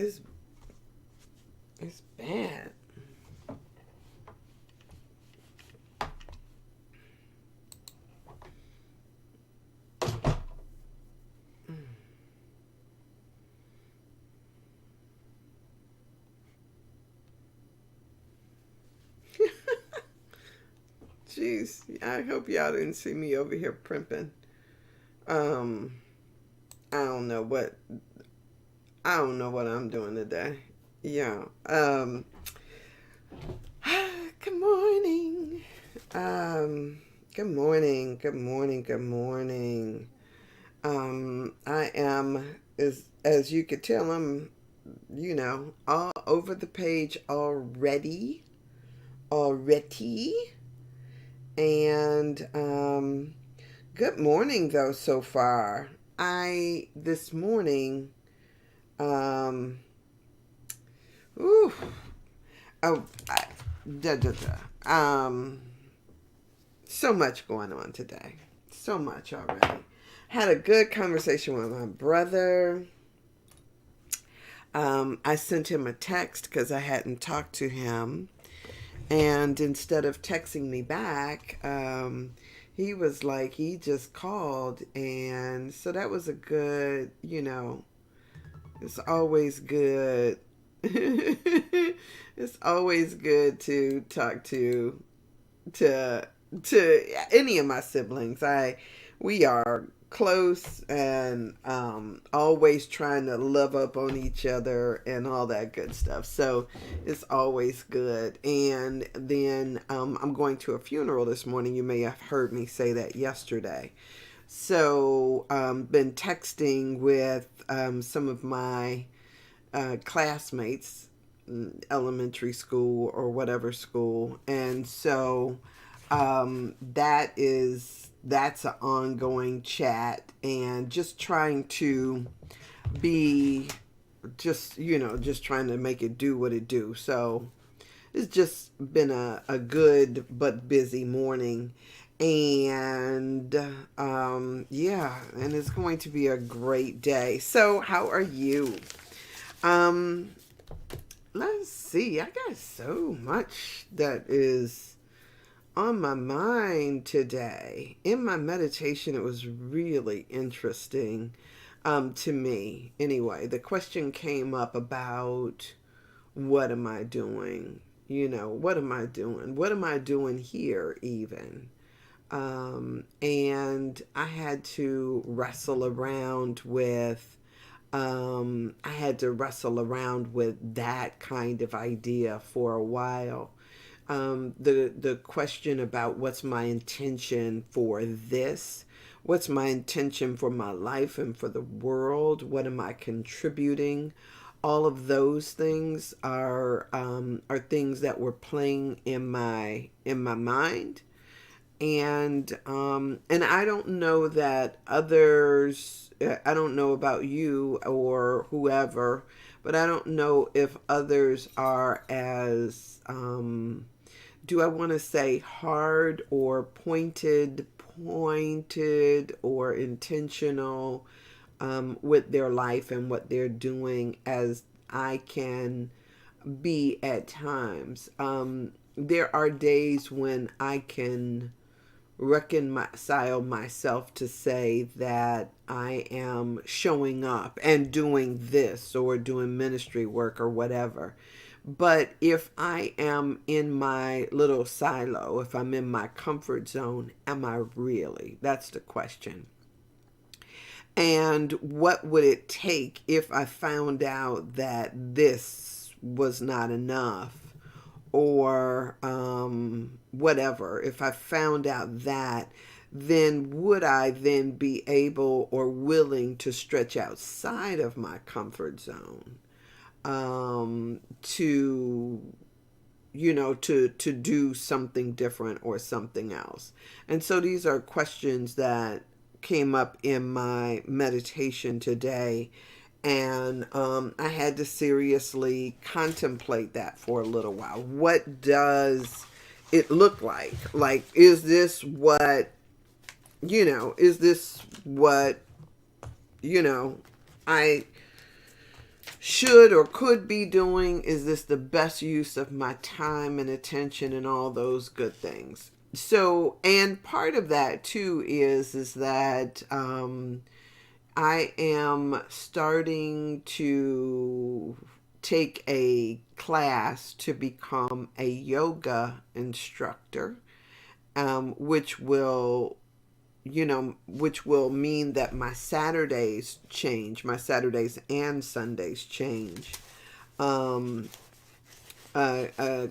It's it's bad. Jeez, I hope y'all didn't see me over here primping. Um, I don't know what I don't know what I'm doing today. Yeah. Good morning. Um, good morning. Good morning. Good morning. I am as you could tell, I'm all over the page already. And good morning though so far. I this morning um ooh, oh I, da, da, da. So much going on today. So much already. Had a good conversation with my brother. I sent him a text because I hadn't talked to him. And instead of texting me back, he was like, he just called. And so that was a good, it's always good. It's always good to talk to any of my siblings. We are close and always trying to love up on each other and all that good stuff. So it's always good. And then I'm going to a funeral this morning. You may have heard me say that yesterday. So been texting with some of my classmates, elementary school or whatever school, and so that's an ongoing chat and just trying to be just trying to make it do what it do. So it's just been a good but busy morning. And yeah, and it's going to be a great day. So how are you? um let's see, I got so much that is on my mind today. In my meditation, it was really interesting to me. Anyway, the question came up about what am I doing? What am I doing? What am I doing here, even? And I had to wrestle around with I had to wrestle around with that kind of idea for a while. The question about what's my intention for this, what's my intention for my life and for the world, what am I contributing? All of those things are things that were playing in my mind. And I don't know that others, I don't know about you or whoever, but I don't know if others are as do I want to say hard or pointed or intentional with their life and what they're doing as I can be at times. There are days when I can reconcile myself to say that I am showing up and doing this or doing ministry work or whatever. But if I am in my little silo, if I'm in my comfort zone, am I really? That's the question. And what would it take if I found out that this was not enough? Or whatever, if I found out that, then would I then be able or willing to stretch outside of my comfort zone to to do something different or something else? And so these are questions that came up in my meditation today, and I had to seriously contemplate that for a little while. What does it look like? Like, is this what, is this what, I should or could be doing? Is this the best use of my time and attention and all those good things? So, and part of that too is that I am starting to take a class to become a yoga instructor, which will, which will mean that my Saturdays change, my Saturdays and Sundays change, um, a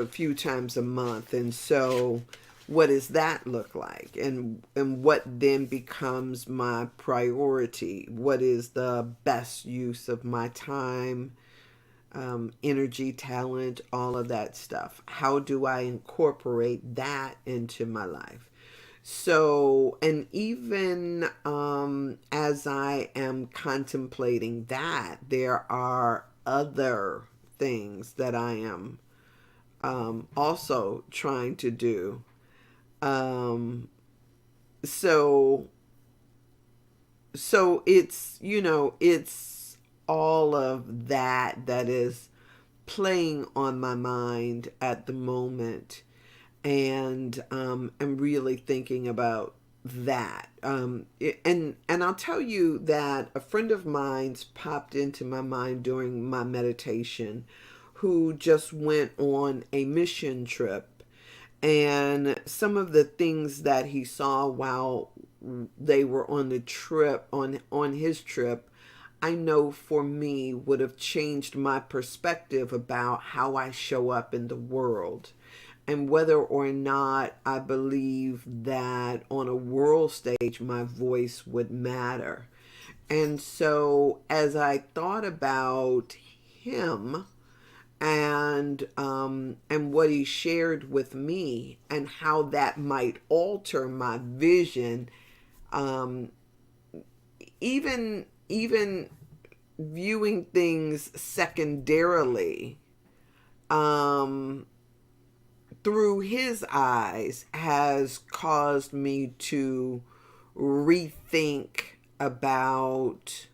few times a month. And so, what does that look like? And what then becomes my priority? What is the best use of my time, energy, talent, all of that stuff? How do I incorporate that into my life? So, and even as I am contemplating that, there are other things that I am also trying to do. Um, so, so it's, it's all of that that is playing on my mind at the moment. And I'm really thinking about that. And I'll tell you that a friend of mine's popped into my mind during my meditation, who just went on a mission trip, and some of the things that he saw while they were on the trip, on his trip, I know for me would have changed my perspective about how I show up in the world, and whether or not I believe that on a world stage my voice would matter. And so as I thought about him, and what he shared with me, and how that might alter my vision, um, even viewing things secondarily, um, through his eyes, has caused me to rethink about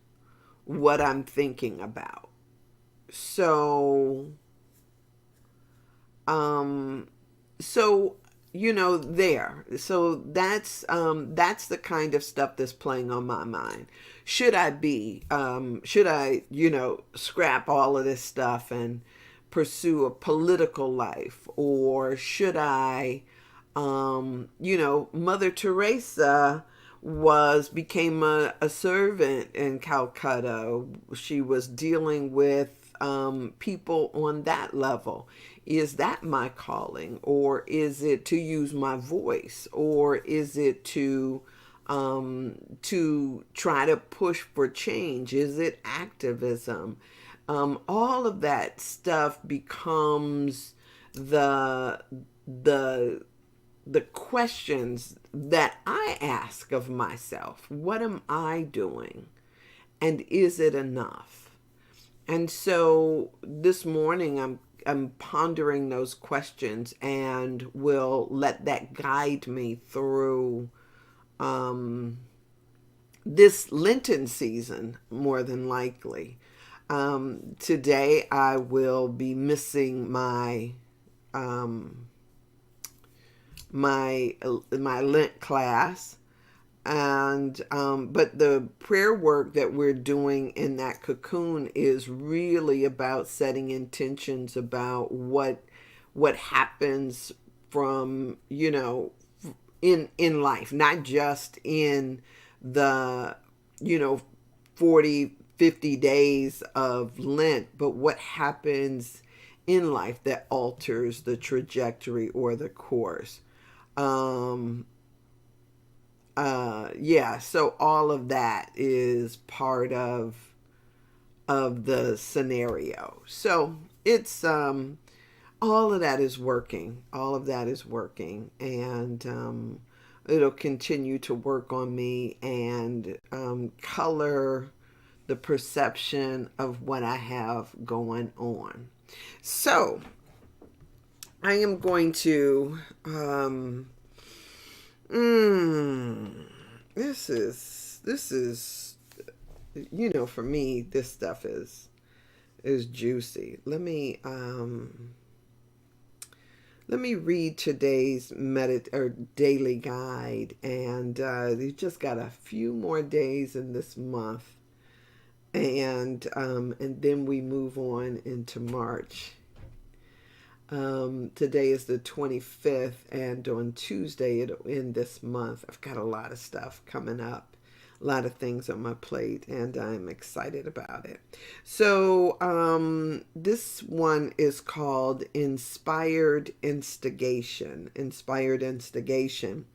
what I'm thinking about. So, um, so there. So that's the kind of stuff that's playing on my mind. Should I scrap all of this stuff and pursue a political life, or should I, Mother Teresa became a servant in Calcutta. She was dealing with people on that level. Is that my calling, or is it to use my voice, or is it to try to push for change? Is it activism? All of that stuff becomes the the the questions that I ask of myself. What am I doing? And is it enough? And so this morning I'm pondering those questions, and will let that guide me through um, this Lenten season, more than likely. Today I will be missing um, my Lent class, and but the prayer work that we're doing in that cocoon is really about setting intentions about what happens from in life, not just in the you know 40-50 days of Lent, but what happens in life that alters the trajectory or the course. um yeah, so all of that is part of the scenario. So it's all of that is working. All of that is working, and it'll continue to work on me, and color the perception of what I have going on. So I am going to this is for me, this stuff is is juicy. Let me read today's daily guide, and you just got a few more days in this month, and then we move on into March. Today is the 25th, and on Tuesday it'll end this month. I've got a lot of stuff coming up, a lot of things on my plate, and I'm excited about it. So this one is called Inspired Instigation. Inspired Instigation.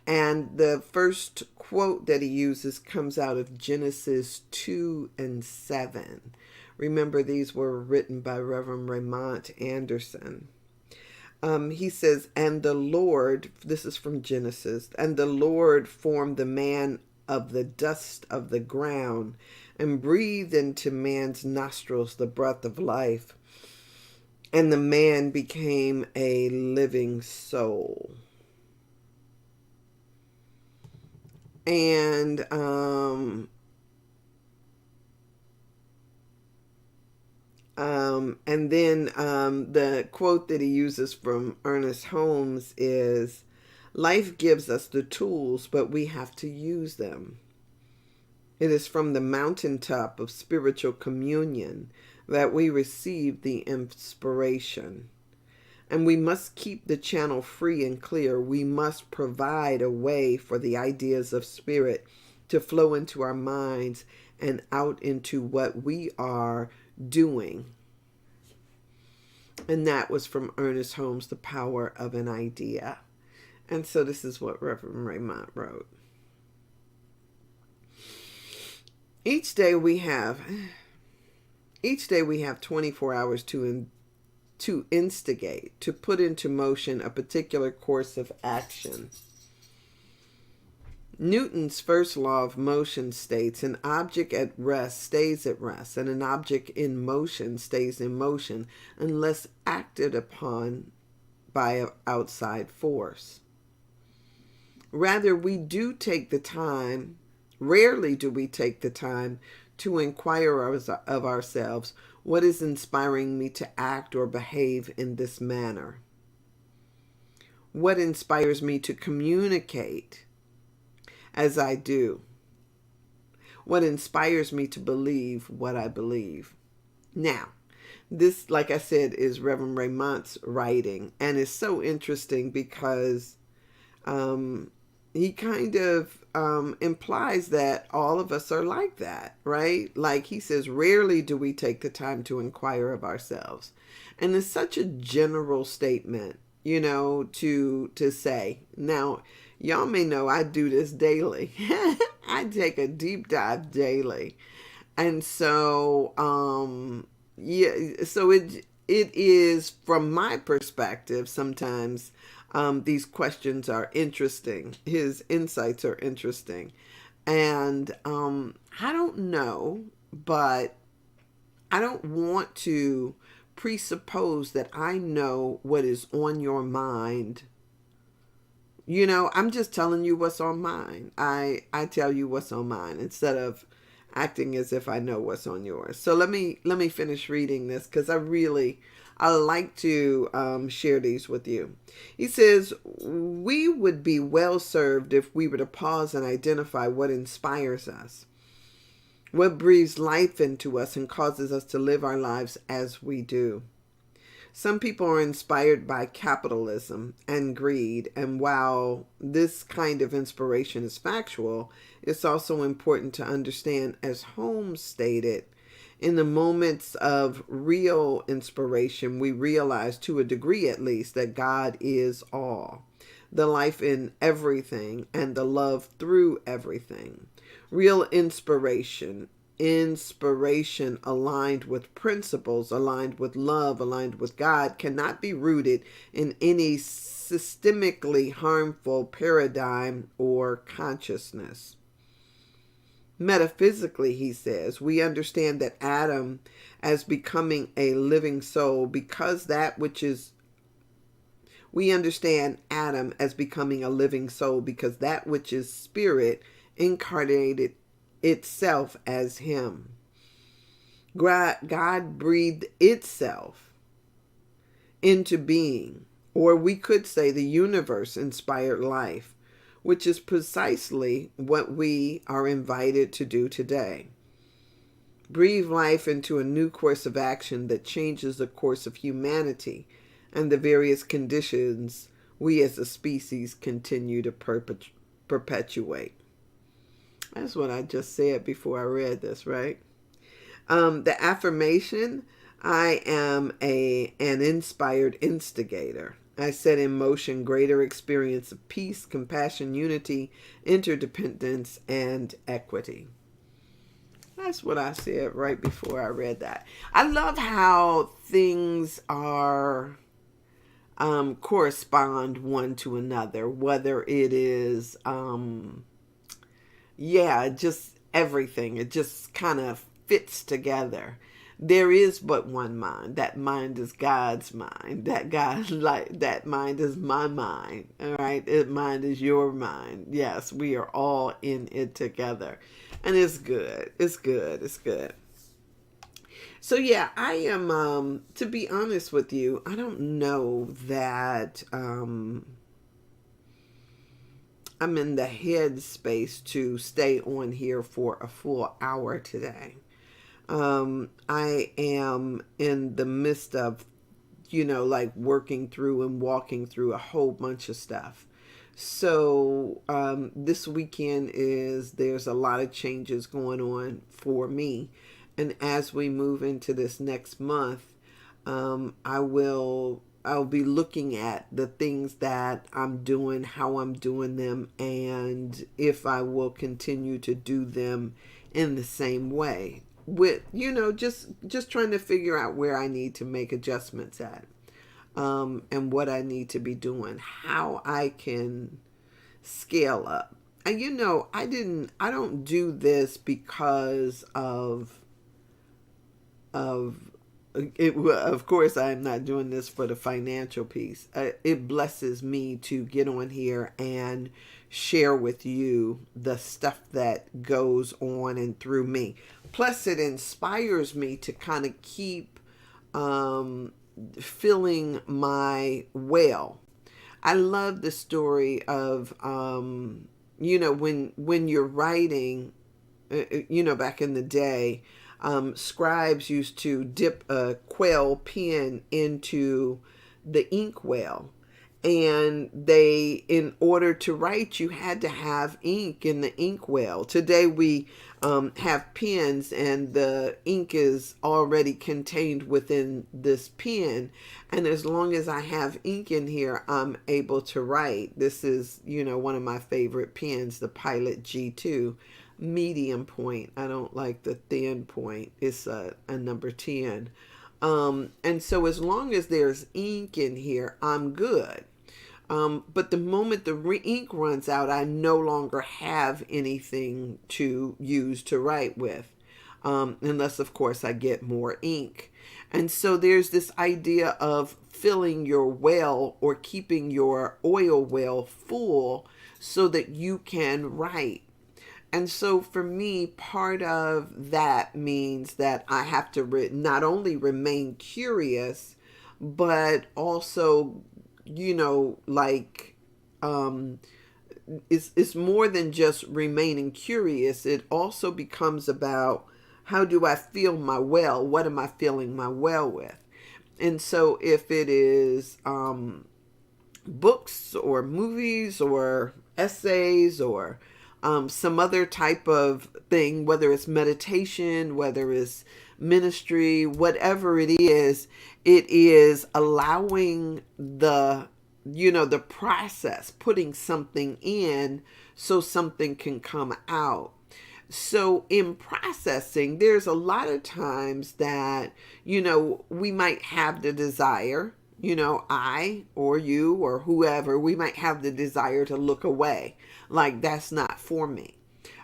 And the first quote that he uses comes out of Genesis 2 and 7. Remember, these were written by Reverend Raymond Anderson. He says, and the Lord, this is from Genesis, and the Lord formed the man of the dust of the ground and breathed into man's nostrils the breath of life. And the man became a living soul. And then the quote that he uses from Ernest Holmes is, life gives us the tools, but we have to use them. It is from the mountaintop of spiritual communion that we receive the inspiration. And we must keep the channel free and clear. We must provide a way for the ideas of spirit to flow into our minds and out into what we are doing. And that was from Ernest Holmes, The Power of an Idea. And so this is what Reverend Raymond wrote. Each day we have 24 hours to instigate, to put into motion a particular course of action. Newton's first law of motion states an object at rest stays at rest, and an object in motion stays in motion unless acted upon by an outside force. Rather, rarely do we take the time to inquire of ourselves, what is inspiring me to act or behave in this manner? What inspires me to communicate as I do? What inspires me to believe what I believe? Now, this, like I said, is Reverend Raymond's writing, and it's so interesting because he kind of implies that all of us are like that, right? Like he says, rarely do we take the time to inquire of ourselves. And it's such a general statement, to say. Now, y'all may know I do this daily. I take a deep dive daily. And so, so it is, from my perspective, sometimes these questions are interesting. His insights are interesting. And I don't know, but I don't want to presuppose that I know what is on your mind. I'm just telling you what's on mine. I tell you what's on mine instead of acting as if I know what's on yours. So let me finish reading this, because I like to share these with you. He says, we would be well served if we were to pause and identify what inspires us, what breathes life into us and causes us to live our lives as we do. Some people are inspired by capitalism and greed, and while this kind of inspiration is factual, it's also important to understand, as Holmes stated, in the moments of real inspiration, we realize, to a degree at least, that God is all, the life in everything, and the love through everything. Real inspiration aligned with principles, aligned with love, aligned with God, cannot be rooted in any systemically harmful paradigm or consciousness. Metaphysically, he says, we understand that Adam as becoming a living soul because that which is spirit incarnated itself as him. God breathed itself into being, or we could say the universe inspired life, which is precisely what we are invited to do today. Breathe life into a new course of action that changes the course of humanity and the various conditions we as a species continue to perpetuate. That's what I just said before I read this, right? The affirmation: I am an inspired instigator. I set in motion greater experience of peace, compassion, unity, interdependence, and equity. That's what I said right before I read that. I love how things are correspond one to another, whether it is just everything. It just kind of fits together. There is but one mind. That mind is God's mind. That mind is my mind. All right, that mind is your mind. Yes, we are all in it together, and it's good. It's good. It's good. So yeah, I am. To be honest with you, I don't know that I'm in the head space to stay on here for a full hour today. I am in the midst of, like working through and walking through a whole bunch of stuff. So this weekend there's a lot of changes going on for me. And as we move into this next month, I'll be looking at the things that I'm doing, how I'm doing them, and if I will continue to do them in the same way. With just trying to figure out where I need to make adjustments at, and what I need to be doing, how I can scale up. And I don't do this because of it. Of course, I'm not doing this for the financial piece. It blesses me to get on here and share with you the stuff that goes on and through me. Plus, it inspires me to kind of keep filling my well. I love the story of when you're writing, back in the day, scribes used to dip a quill pen into the inkwell, and in order to write, you had to have ink in the inkwell. Today we have pens, and the ink is already contained within this pen, and as long as I have ink in here, I'm able to write. This is one of my favorite pens, the Pilot G2 medium point. I don't like the thin point. It's a number 10. And so as long as there's ink in here, I'm good. But the moment the ink runs out, I no longer have anything to use to write with, unless, of course, I get more ink. And so there's this idea of filling your well, or keeping your oil well full so that you can write. And so for me, part of that means that I have to not only remain curious, but also, like, it's more than just remaining curious. It also becomes about, how do I feel my well? What am I filling my well with? And so if it is books or movies or essays or some other type of thing, whether it's meditation, whether it's ministry, whatever it is allowing the process, putting something in so something can come out. So in processing, there's a lot of times that, we might have the desire, I or you or whoever, we might have the desire to look away. Like, that's not for me.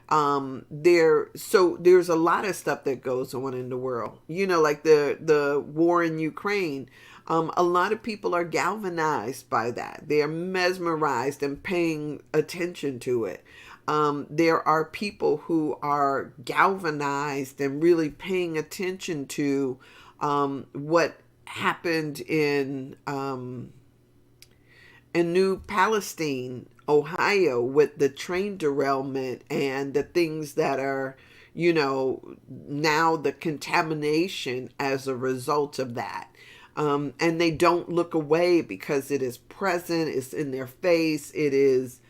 There's a lot of stuff that goes on in the world, like the war in Ukraine. A lot of people are galvanized by that. They are mesmerized and paying attention to it. There are people who are galvanized and really paying attention to what happened in New Palestine, Ohio, with the train derailment and the things that are, now the contamination as a result of that. And they don't look away because it is present, it's in their face, it's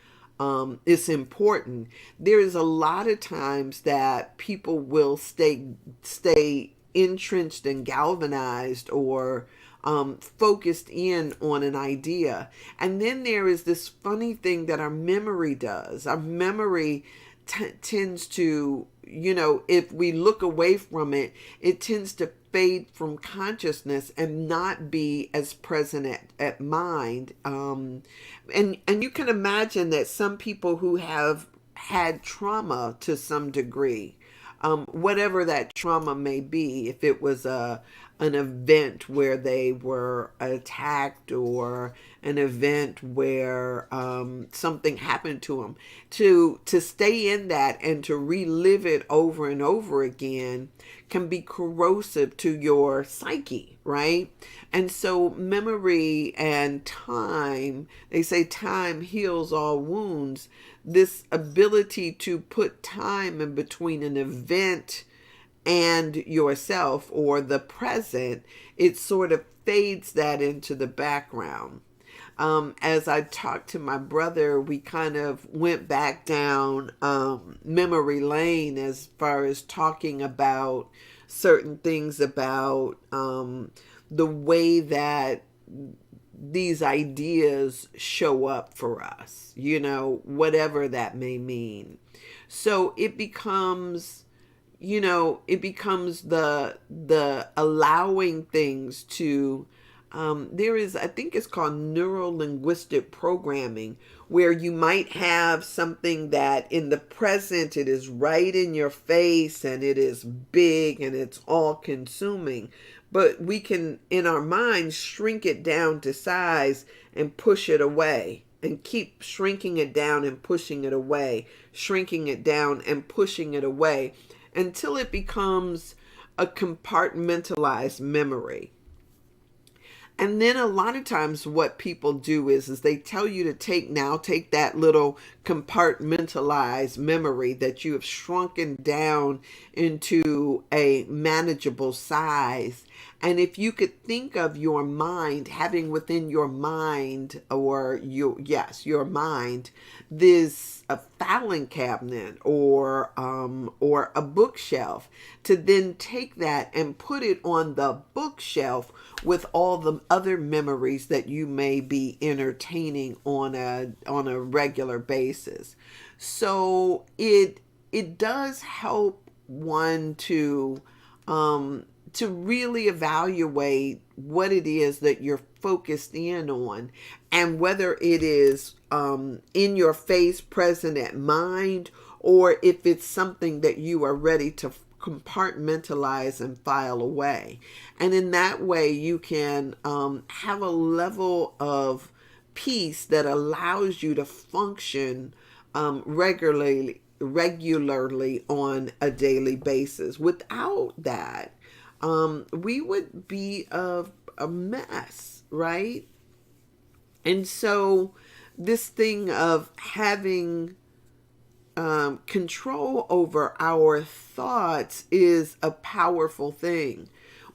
important. There is a lot of times that people will stay entrenched and galvanized or focused in on an idea. And then there is this funny thing that our memory does. Our memory tends to, if we look away from it, it tends to fade from consciousness and not be as present at mind. And you can imagine that some people who have had trauma to some degree, whatever that trauma may be, if it was an event where they were attacked or an event where something happened to them, to stay in that and to relive it over and over again can be corrosive to your psyche, right? And so memory and time, they say time heals all wounds. This ability to put time in between an event and yourself or the present, it sort of fades that into the background. As I talked to my brother, we kind of went back down memory lane as far as talking about certain things about the way that these ideas show up for us, whatever that may mean. So it becomes the allowing things to, there is, I think it's called neuro-linguistic programming, where you might have something that in the present, it is right in your face and it is big and it's all consuming. But we can, in our minds, shrink it down to size and push it away and keep shrinking it down and pushing it away, shrinking it down and pushing it away, until it becomes a compartmentalized memory. And then a lot of times what people do is they tell you to take that little compartmentalized memory that you have shrunken down into a manageable size. And if you could think of your mind, having within your mind, or your mind, this a filing cabinet or a bookshelf, to then take that and put it on the bookshelf with all the other memories that you may be entertaining on a regular basis. So it does help one to really evaluate what it is that you're focused in on, and whether it is in your face, present at mind, or if it's something that you are ready to compartmentalize and file away. And in that way, you can have a level of peace that allows you to function regularly on a daily basis. Without that, we would be a mess, right? And so this thing of having control over our thoughts is a powerful thing.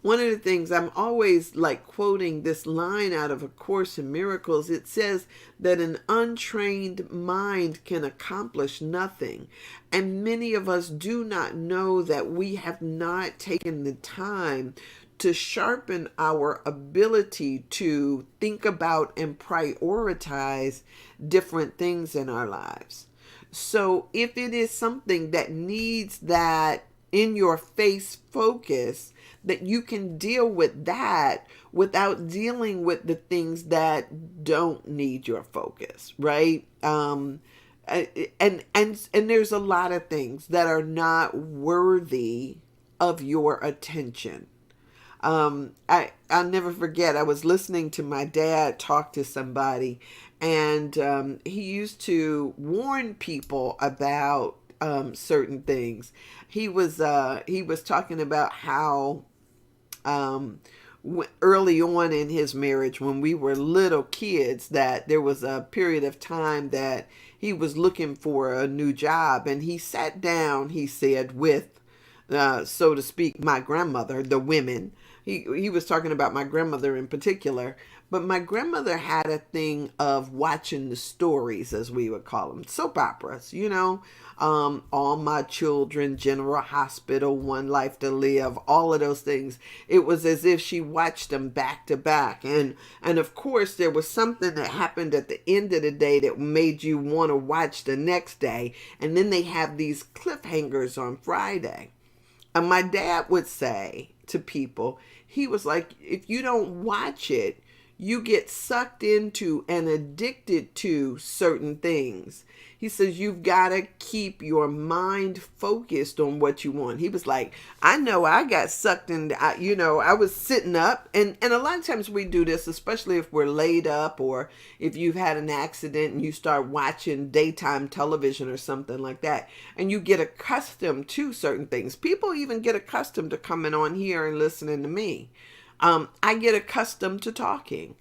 One of the things I'm always like quoting this line out of A Course in Miracles, it says that an untrained mind can accomplish nothing. And many of us do not know that we have not taken the time to sharpen our ability to think about and prioritize different things in our lives. So if it is something that needs that in your face focus, that you can deal with that without dealing with the things that don't need your focus, right? And there's a lot of things that are not worthy of your attention. I'll never forget. I was listening to my dad talk to somebody, and he used to warn people about certain things. He was talking about how early on in his marriage, when we were little kids, that there was a period of time that he was looking for a new job, and he sat down, he said, with so to speak, my grandmother, the women. He was talking about my grandmother in particular, but my grandmother had a thing of watching the stories, as we would call them, soap operas, All My Children, General Hospital, One Life to Live, all of those things. It was as if she watched them back to back. And of course, there was something that happened at the end of the day that made you want to watch the next day. And then they have these cliffhangers on Friday. And my dad would say to people, he was like, if you don't watch it, you get sucked into and addicted to certain things. He says you've got to keep your mind focused on what you want. He was like, I know I got sucked into, I was sitting up, and a lot of times we do this, especially if we're laid up or if you've had an accident and you start watching daytime television or something like that, and you get accustomed to certain things. People even get accustomed to coming on here and listening to me. I get accustomed to talking.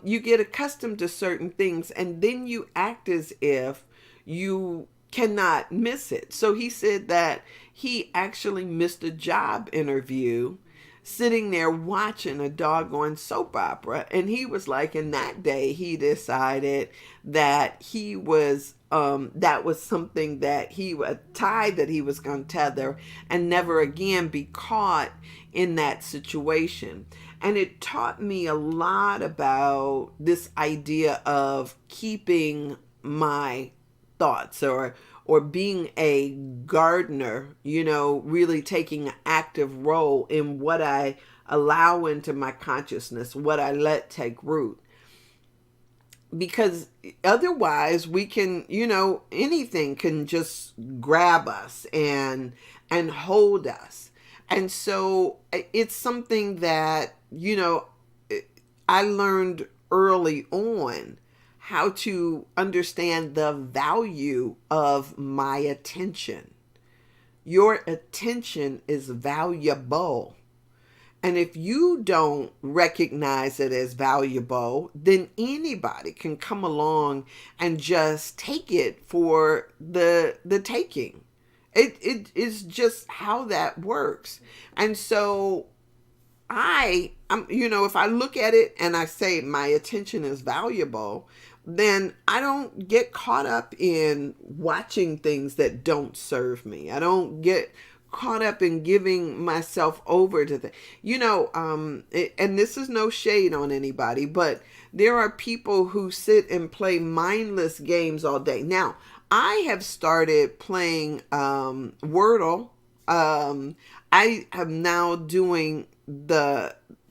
You get accustomed to certain things, and then you act as if you cannot miss it. So he said that he actually missed a job interview sitting there watching a doggone soap opera. And he was like, in that day, he decided that that was something that a tie that he was going to tether and never again be caught in that situation. And it taught me a lot about this idea of keeping my thoughts, or being a gardener, really taking an active role in what I allow into my consciousness, what I let take root. Because otherwise we can, anything can just grab us and hold us. And so it's something that, I learned early on how to understand the value of my attention. Your attention is valuable. And if you don't recognize it as valuable, then anybody can come along and just take it for the taking. It is just how that works. And so if I look at it and I say my attention is valuable, then I don't get caught up in watching things that don't serve me. I don't get caught up in giving myself over to and this is no shade on anybody, but there are people who sit and play mindless games all day. Now, I have started playing Wordle. I am now doing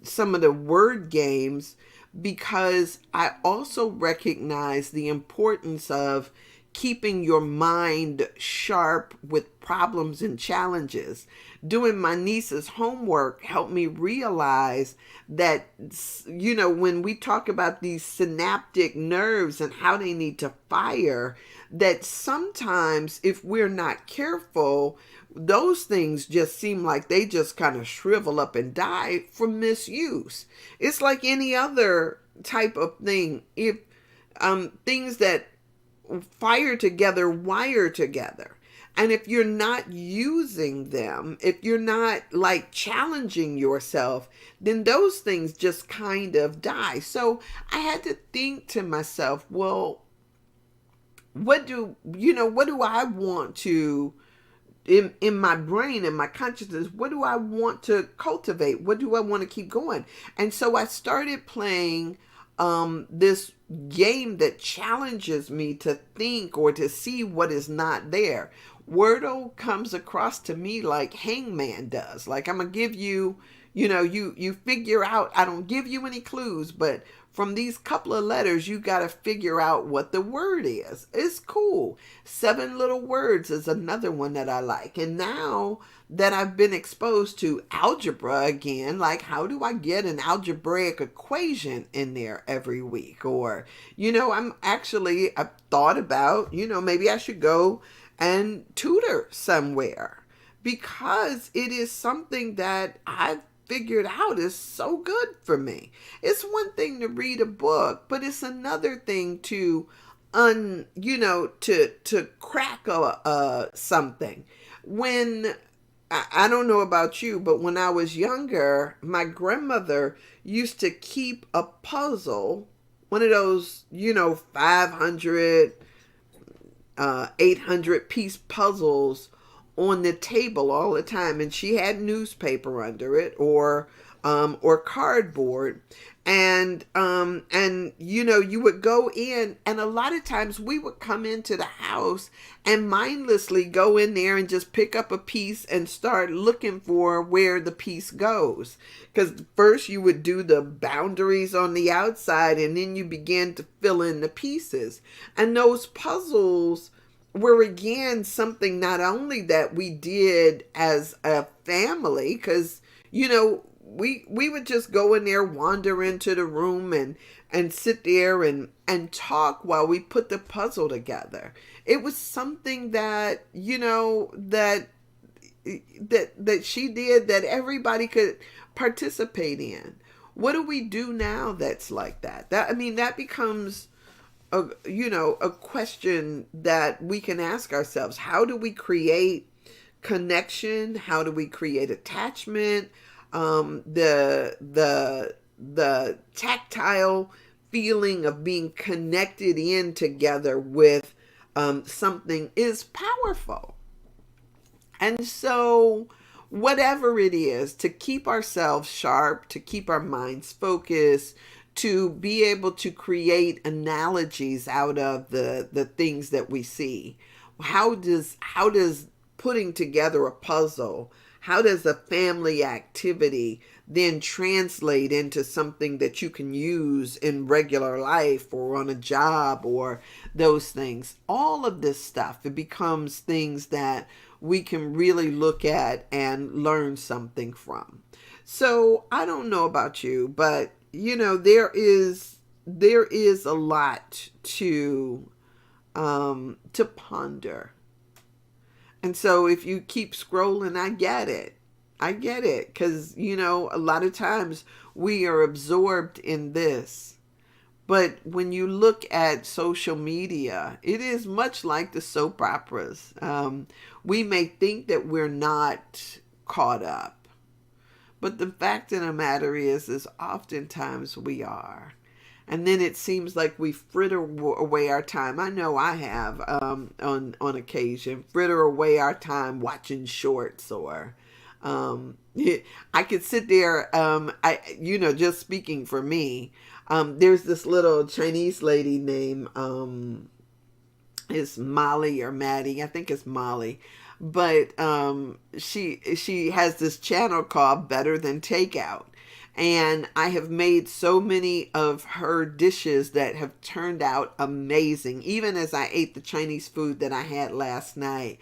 some of the word games because I also recognize the importance of keeping your mind sharp with problems and challenges. Doing my niece's homework helped me realize that, when we talk about these synaptic nerves and how they need to fire, that sometimes if we're not careful, those things just seem like they just kind of shrivel up and die from misuse. It's like any other type of thing. If things that fire together, wire together. And if you're not using them, if you're not like challenging yourself, then those things just kind of die. So I had to think to myself, well, what do I want to, in my brain, in my consciousness, what do I want to cultivate? What do I want to keep going? And so I started playing this game that challenges me to think or to see what is not there. Wordle comes across to me like Hangman does. Like, I'm going to give you, you figure out, I don't give you any clues, but from these couple of letters, you got to figure out what the word is. It's cool. 7 little words is another one that I like. And now that I've been exposed to algebra again, like how do I get an algebraic equation in there every week? Or, I've thought about, maybe I should go and tutor somewhere, because it is something that I've figured out is so good for me. It's one thing to read a book, but it's another thing to to crack something. When I don't know about you, but when I was younger, my grandmother used to keep a puzzle, one of those, 500, 800 piece puzzles on the table all the time, and she had newspaper under it, or cardboard, and you would go in, and a lot of times we would come into the house and mindlessly go in there and just pick up a piece and start looking for where the piece goes, because first you would do the boundaries on the outside, and then you begin to fill in the pieces. And those puzzles were again something not only that we did as a family, because we would just go in there, wander into the room, and sit there and talk while we put the puzzle together. It was something that that she did, that everybody could participate in. What do we do now that's like that? That becomes a question that we can ask ourselves. How do we create connection? How do we create attachment? The tactile feeling of being connected in together with something is powerful. And so whatever it is, to keep ourselves sharp, to keep our minds focused, to be able to create analogies out of the things that we see. How does putting together a puzzle, how does a family activity then translate into something that you can use in regular life or on a job or those things? All of this stuff, it becomes things that we can really look at and learn something from. So I don't know about you, but there is a lot to ponder. And so if you keep scrolling, I get it. Because, a lot of times we are absorbed in this. But when you look at social media, it is much like the soap operas. We may think that we're not caught up. But the fact of the matter is oftentimes we are. And then it seems like we fritter away our time. I know I have on occasion, fritter away our time watching shorts, or I could sit there. Just speaking for me, there's this little Chinese lady named is Molly or Maddie. I think it's Molly. But she has this channel called Better Than Takeout. And I have made so many of her dishes that have turned out amazing. Even as I ate the Chinese food that I had last night,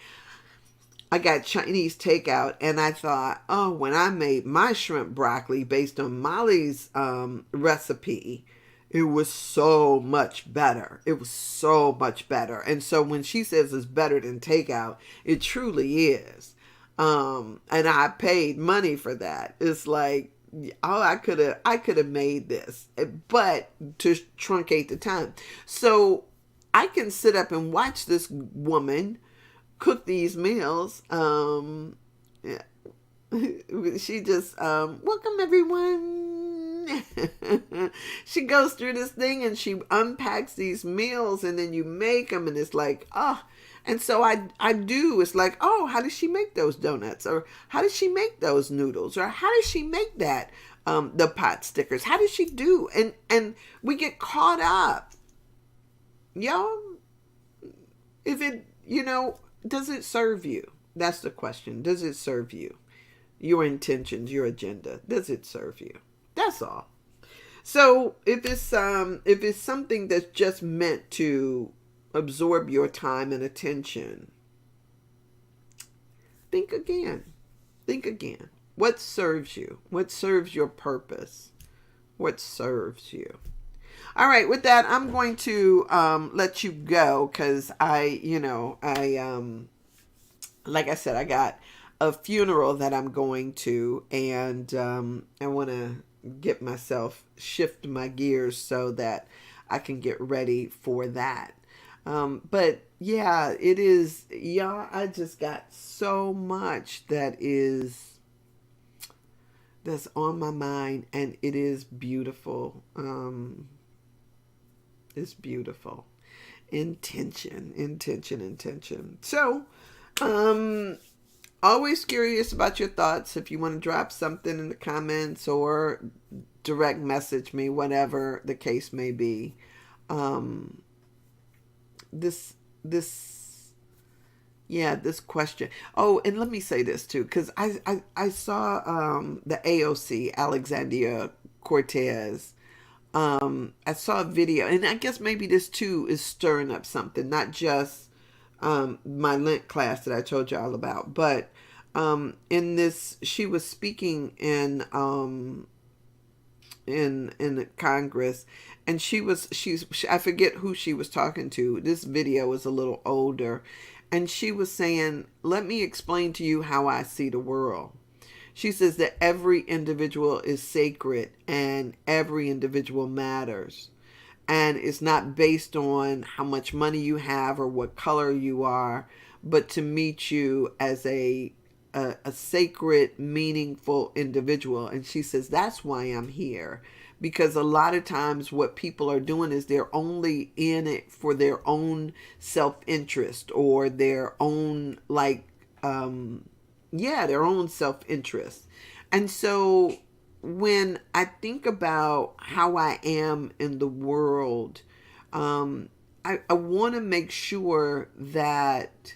I got Chinese takeout, and I thought, oh, when I made my shrimp broccoli based on Molly's recipe, it was so much better. It was so much better. And so when she says it's better than takeout, it truly is. And I paid money for that. It's like, oh, I could have made this, but to truncate the time. So I can sit up and watch this woman cook these meals. Yeah. She just, welcome everyone. She goes through this thing and she unpacks these meals, and then you make them, and it's like, oh. And so I do. It's like, oh, how does she make those donuts? Or how does she make those noodles? Or how does she make that, the pot stickers? How does she do? And we get caught up. Y'all, if it, does it serve you? That's the question. Does it serve you? Your intentions, your agenda. Does it serve you? That's all. So if it's something that's just meant to absorb your time and attention, think again. Think again. What serves you? What serves your purpose? What serves you? All right, with that, I'm going to let you go because like I said, I got a funeral that I'm going to, and I want to get myself shift my gears so that I can get ready for that. But yeah, it is. Yeah, I just got so much that's on my mind, and it is beautiful. It's beautiful. Intention. So, um, always curious about your thoughts. If you want to drop something in the comments or direct message me, whatever the case may be. Um, this this yeah, this question. Oh, and let me say this too, because I saw the AOC, Alexandria Cortez. I saw a video, and I guess maybe this too is stirring up something, not just my Lent class that I told y'all about, but in this, she was speaking in Congress, and I forget who she was talking to. This video was a little older, and she was saying, "Let me explain to you how I see the world." She says that every individual is sacred and every individual matters. And it's not based on how much money you have or what color you are, but to meet you as a sacred, meaningful individual. And she says, that's why I'm here. Because a lot of times what people are doing is they're only in it for their own self-interest or their own, their own self-interest. And so when I think about how I am in the world, I want to make sure that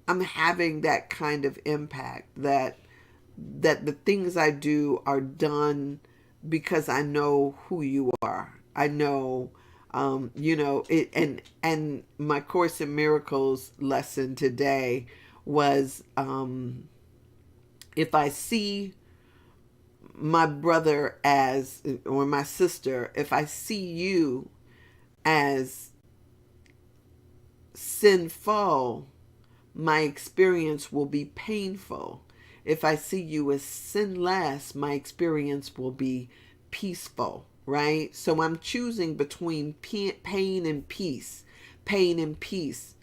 I'm having that kind of impact, that the things I do are done because I know who you are. I know, it, and my Course in Miracles lesson today was, if I see my brother as, or my sister, if I see you as sinful, my experience will be painful. If I see you as sinless, my experience will be peaceful, right? So I'm choosing between pain and peace, pain and peace.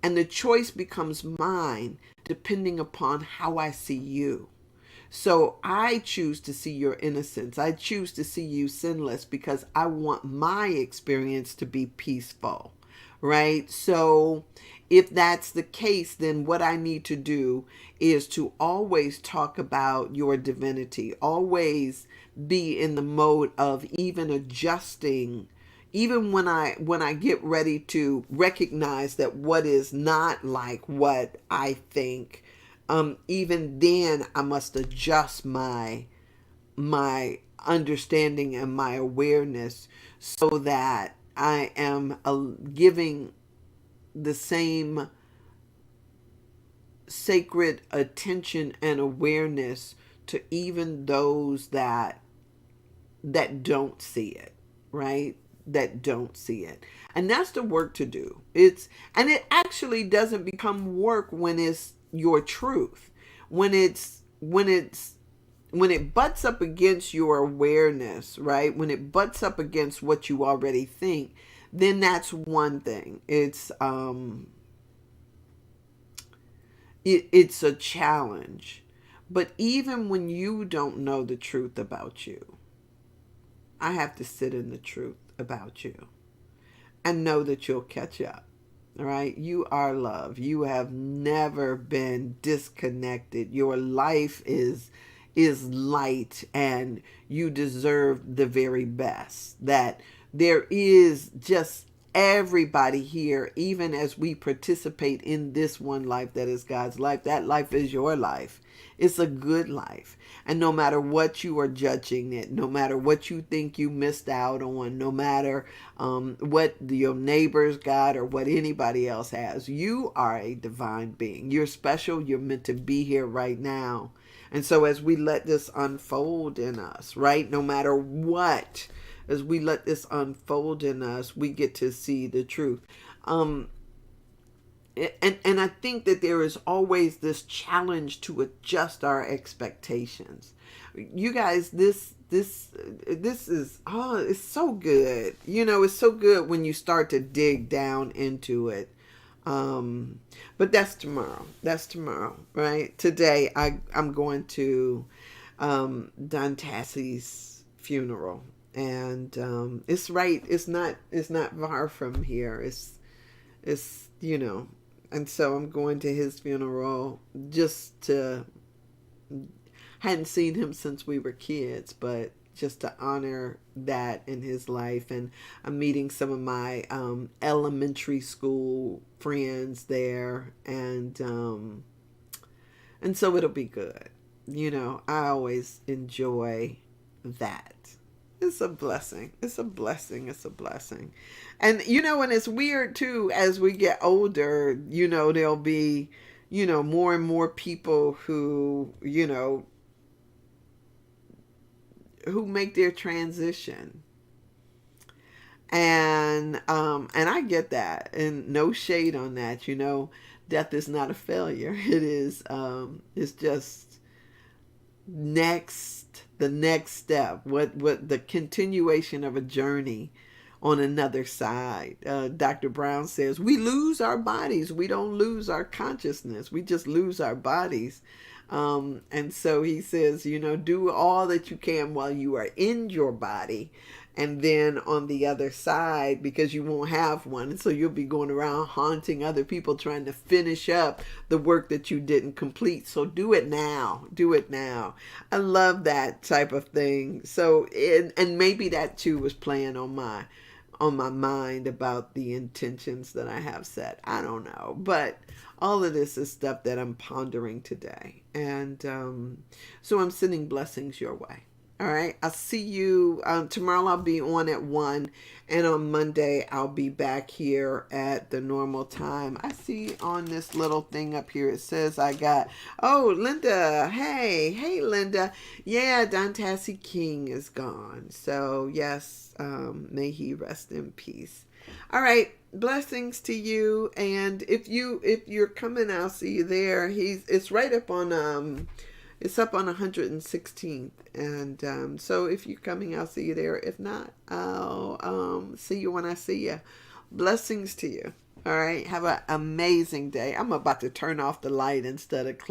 And the choice becomes mine depending upon how I see you. So I choose to see your innocence. I choose to see you sinless because I want my experience to be peaceful, right? So if that's the case, then what I need to do is to always talk about your divinity, always be in the mode of even adjusting, even when I get ready to recognize that what is not like what I think, even then I must adjust my understanding and my awareness so that I am giving the same sacred attention and awareness to even those that don't see it, right? That don't see it. And that's the work to do. It actually doesn't become work when it's your truth. When it butts up against your awareness, right? When it butts up against what you already think, then that's one thing. It's a challenge. But even when you don't know the truth about you, I have to sit in the truth about you and know that you'll catch up. All right. You are love. You have never been disconnected. Your life is light and you deserve the very best. That there is just everybody here, even as we participate in this one life that is God's life, that life is your life. It's a good life. And no matter what you are judging it, no matter what you think you missed out on, no matter what your neighbors got or what anybody else has, you are a divine being. You're special. You're meant to be here right now. And so as we let this unfold in us, right, no matter what, as we let this unfold in us, we get to see the truth. And I think that there is always this challenge to adjust our expectations. You guys, this is, oh, it's so good. You know, it's so good when you start to dig down into it. But that's tomorrow. That's tomorrow, right? Today I'm going to Don Tassie's funeral, and it's right. It's not far from here. It's you know. And so I'm going to his funeral just to, hadn't seen him since we were kids, but just to honor that in his life. And I'm meeting some of my elementary school friends there. And so it'll be good. You know, I always enjoy that. It's a blessing. It's a blessing. It's a blessing. And, you know, and it's weird too, as we get older, you know, there'll be, you know, more and more people who, you know, who make their transition. And I get that, and no shade on that. You know, death is not a failure. It is, it's just the next step, what the continuation of a journey on another side. Dr. Brown says we lose our bodies, we don't lose our consciousness, we just lose our bodies. And so he says, you know, do all that you can while you are in your body, and then on the other side, because you won't have one, and so you'll be going around haunting other people trying to finish up the work that you didn't complete. So do it now. Do it now. I love that type of thing. So and maybe that too was playing on my mind about the intentions that I have set. I don't know, but all of this is stuff that I'm pondering today, and so I'm sending blessings your way. All right. I'll see you tomorrow. I'll be on at 1. And on Monday, I'll be back here at the normal time. I see on this little thing up here, it says I got, oh, Linda. Hey, Linda. Yeah, Don Tassie King is gone. So, yes, may he rest in peace. All right. Blessings to you. And if you're coming, I'll see you there. It's right up on, it's up on 116th, and so if you're coming, I'll see you there. If not, I'll see you when I see you. Blessings to you. All right, have an amazing day. I'm about to turn off the light instead of